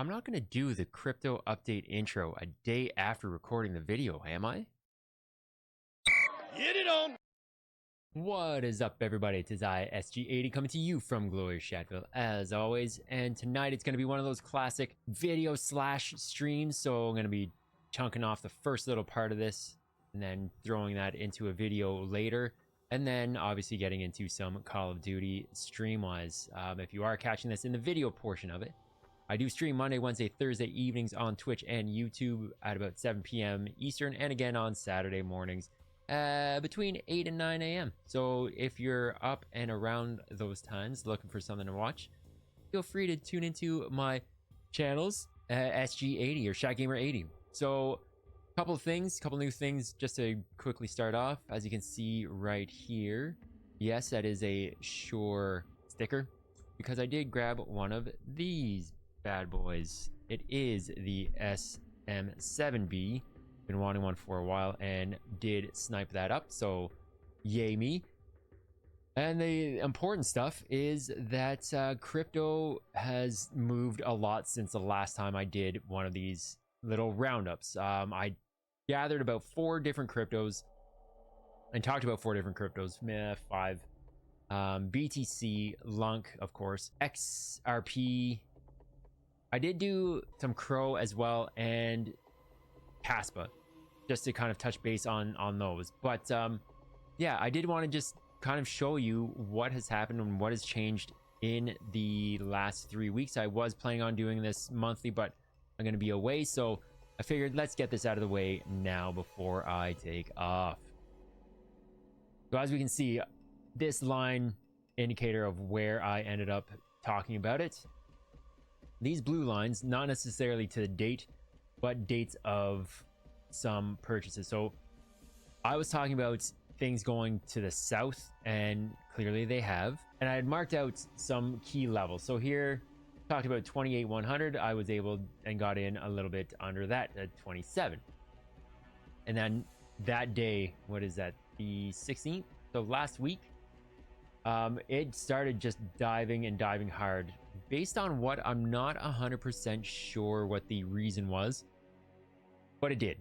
I'm not going to do the crypto update intro a day after recording the video, am I? Get it on! What is up, everybody? It is I, SG80, coming to you from glorious Shadville, as always. And tonight it's going to be one of those classic video slash streams. So I'm going to be chunking off the first little part of this and then throwing that into a video later. And then obviously getting into some Call of Duty stream-wise. If you are catching this in the video portion of it, I do stream Monday, Wednesday, Thursday evenings on Twitch and YouTube at about 7 p.m. Eastern, and again on Saturday mornings between 8 and 9 a.m. So if you're up and around those times looking for something to watch, feel free to tune into my channels, SG80 or ShatGamer80. So a couple new things just to quickly start off. As you can see right here, yes, that is a Shure sticker because I did grab one of these bad boys. It is the SM7B. Been wanting one for a while and did snipe that up, so yay me. And the important stuff is that crypto has moved a lot since the last time I did one of these little roundups. I gathered about 4 different cryptos and talked about 4 different cryptos, 5. BTC, lunc, of course, XRP. I did do some CRO as well, and KASPA, just to kind of touch base on those. But yeah, I did want to just kind of show you what has happened and what has changed in the last 3 weeks. I was planning on doing this monthly, but I'm going to be away, so I figured let's get this out of the way now before I take off. So as we can see, this line indicator of where I ended up talking about it. These blue lines, not necessarily to the date, but dates of some purchases. So I was talking about things going to the south, and clearly they have. And I had marked out some key levels. So here, talked about 28,100. I was able and got in a little bit under that at 27. And then that day, what is that? The 16th? So last week, it started just diving hard. Based on what I'm not 100% sure what the reason was, but it did,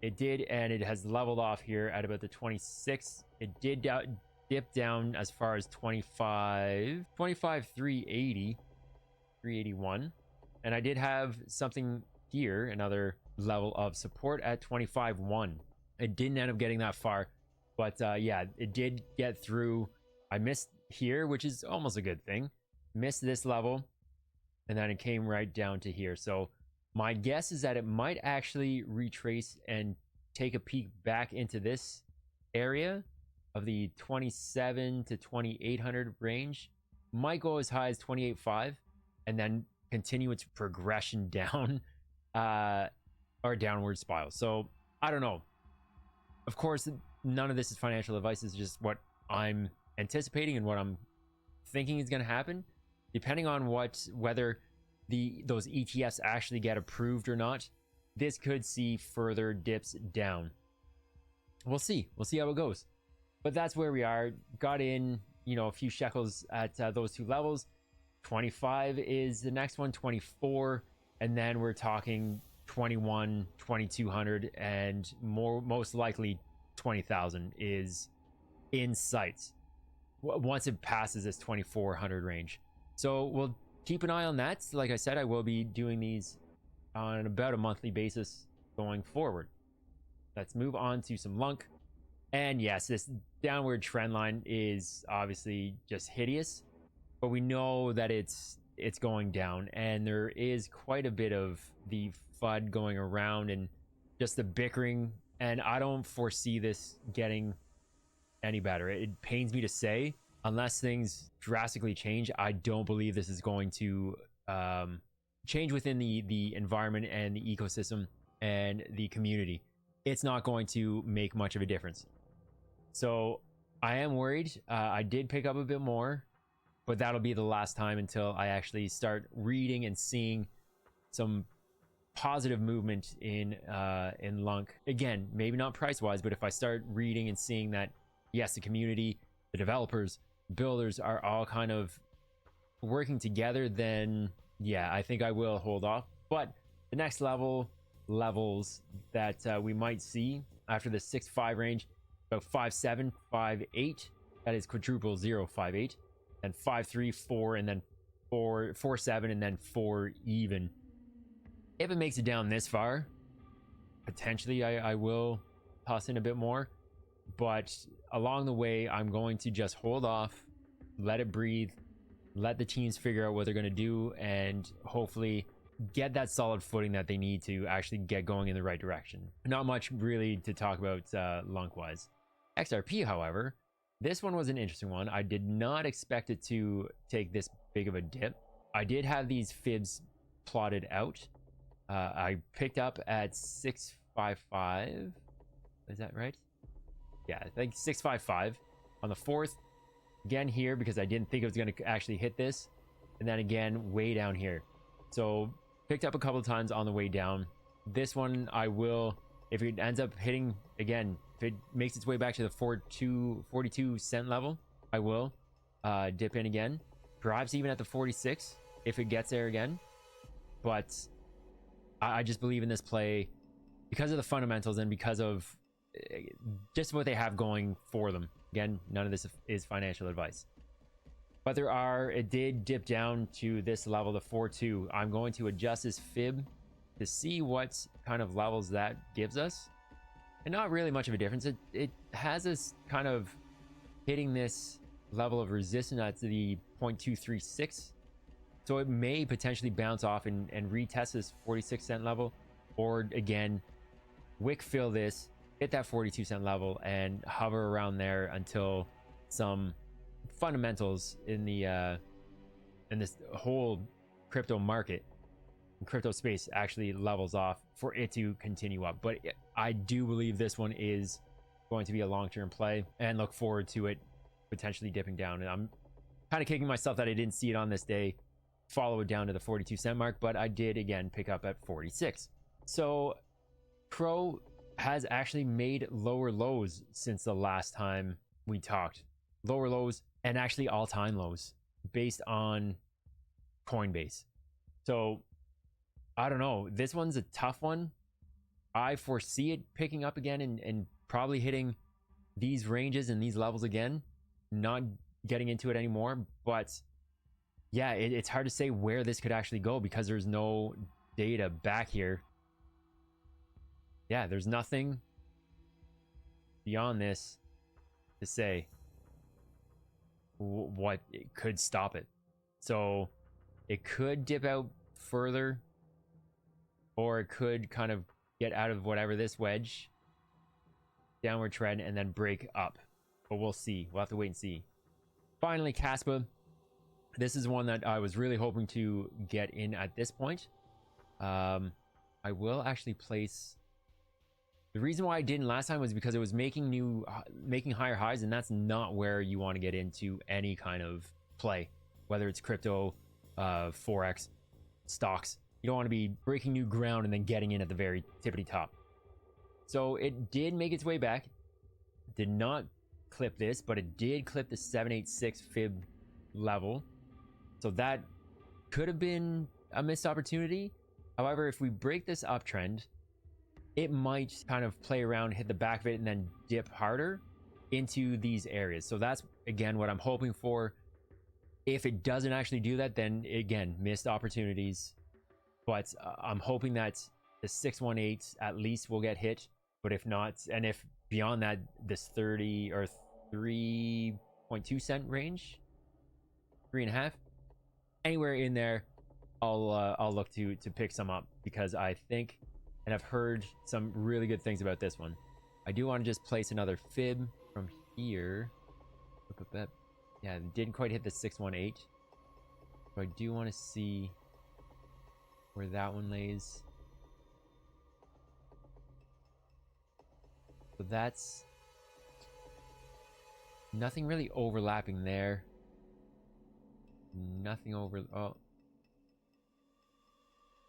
and it has leveled off here at about the 26. It did dip down as far as 380, 381, and I did have something here, another level of support at 25.1. It didn't end up getting that far, but yeah, it did get through. I missed here, which is almost a good thing. Missed this level, and then it came right down to here. So my guess is that it might actually retrace and take a peek back into this area of the 27 to 2800 range. Might go as high as 28.5 and then continue its progression down or downward spiral. So I don't know. Of course, none of this is financial advice. It's just what I'm anticipating and what I'm thinking is going to happen, depending on whether those ETFs actually get approved or not. This could see further dips down. We'll see how it goes, but that's where we are. Got in, a few shekels at those 2 levels. 25 is the next one, 24, and then we're talking 21, 2200, and most likely 20,000 is in sight once it passes this 2400 range. So we'll keep an eye on that. Like I said, I will be doing these on about a monthly basis going forward. Let's move on to some lunc. And yes, this downward trend line is obviously just hideous, but we know that it's going down, and there is quite a bit of the FUD going around and just the bickering, and I don't foresee this getting any better. It pains me to say, unless things drastically change, I don't believe this is going to change within the environment and the ecosystem and the community. It's not going to make much of a difference. So I am worried. I did pick up a bit more, but that'll be the last time until I actually start reading and seeing some positive movement in lunc. Again, maybe not price wise, but if I start reading and seeing that yes, the community, the developers, builders are all kind of working together, then yeah, I think I will hold off. But the next levels that we might see after the 6.5 range, about 5.7, 5.8, that is quadruple 0.58, and 5.3, 4, and then 4.7, and then 4 even. If it makes it down this far, potentially I will toss in a bit more, but along the way I'm going to just hold off, let it breathe, let the teams figure out what they're going to do, and hopefully get that solid footing that they need to actually get going in the right direction. Not much really to talk about lunc wise. XRP, however, this one was an interesting one. I did not expect it to take this big of a dip. I did have these fibs plotted out. I picked up at 655. Is that right? Yeah, I think 655 on the 4th. Again here, because I didn't think it was going to actually hit this. And then again, way down here. So picked up a couple of times on the way down. This one I will, if it ends up hitting again, if it makes its way back to the 42 cent level, I will dip in again. Perhaps even at the 46 if it gets there again. But I just believe in this play because of the fundamentals and because of just what they have going for them. Again, none of this is financial advice. But it did dip down to this level, the 4.2. I'm going to adjust this fib to see what kind of levels that gives us. And not really much of a difference. It has us kind of hitting this level of resistance at the 0.236. So it may potentially bounce off and retest this 46 cent level. Or again, wick fill this, hit that 42 cent level, and hover around there until some fundamentals in the in this whole crypto market and crypto space actually levels off for it to continue up. But I do believe this one is going to be a long-term play and look forward to it potentially dipping down. And I'm kind of kicking myself that I didn't see it on this day, follow it down to the 42 cent mark, but I did again pick up at 46. So CRO has actually made lower lows since the last time we talked. Lower lows and actually all-time lows based on Coinbase. So I don't know, this one's a tough one. I foresee it picking up again and probably hitting these ranges and these levels again, not getting into it anymore. But yeah, it's hard to say where this could actually go because there's no data back here. Yeah, there's nothing beyond this to say what it could stop it. So it could dip out further, or it could kind of get out of whatever this wedge, downward trend, and then break up. But we'll see. We'll have to wait and see. Finally, KASPA. This is one that I was really hoping to get in at this point. I will actually place. The reason why I didn't last time was because it was making higher highs, and that's not where you want to get into any kind of play, whether it's crypto, forex, stocks. You don't want to be breaking new ground and then getting in at the very tippity top. So it did make its way back. Did not clip this, but it did clip the 786 fib level. So that could have been a missed opportunity. However, if we break this uptrend, it might kind of play around, hit the back of it, and then dip harder into these areas. So that's, again, what I'm hoping for. If it doesn't actually do that, then, again, missed opportunities. But I'm hoping that the 618 at least will get hit. But if not, and if beyond that, this 30 or 3.2 cent range, 3.5, anywhere in there, I'll look to pick some up, because I think, and I've heard some really good things about this one. I do want to just place another fib from here. Yeah, it didn't quite hit the 618. So I do want to see where that one lays. So that's nothing really overlapping there. Nothing over. Oh,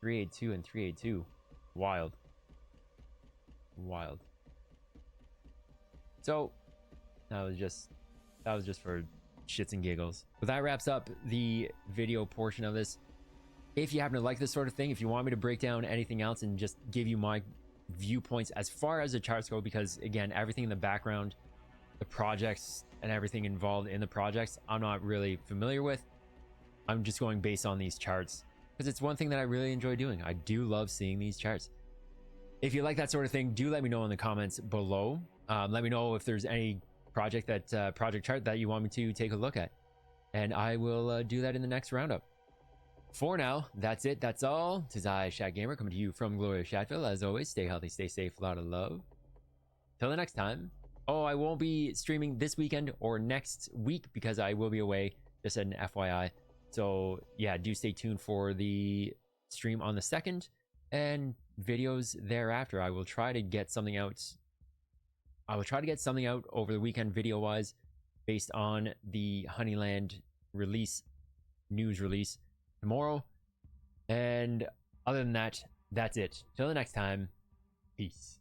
382 and 382. Wild. So that was just for shits and giggles. But that wraps up the video portion of this. If you happen to like this sort of thing, if you want me to break down anything else and just give you my viewpoints as far as the charts go, because again, everything in the background, the projects and everything involved in the projects, I'm not really familiar with. I'm just going based on these charts because it's one thing that I really enjoy doing. I do love seeing these charts. If you like that sort of thing, do let me know in the comments below. Let me know if there's any project chart that you want me to take a look at, and I will do that in the next roundup. For now, that's it. That's all. Tis I, Shad Gamer, coming to you from glorious Shadville. As always, stay healthy, stay safe, a lot of love. Till the next time. Oh, I won't be streaming this weekend or next week because I will be away, just an FYI. So yeah, do stay tuned for the stream on the 2nd and videos thereafter. I will try to get something out. I will try to get something out over the weekend video-wise based on the Honeyland release, news release tomorrow. And other than that, that's it. Till the next time, peace.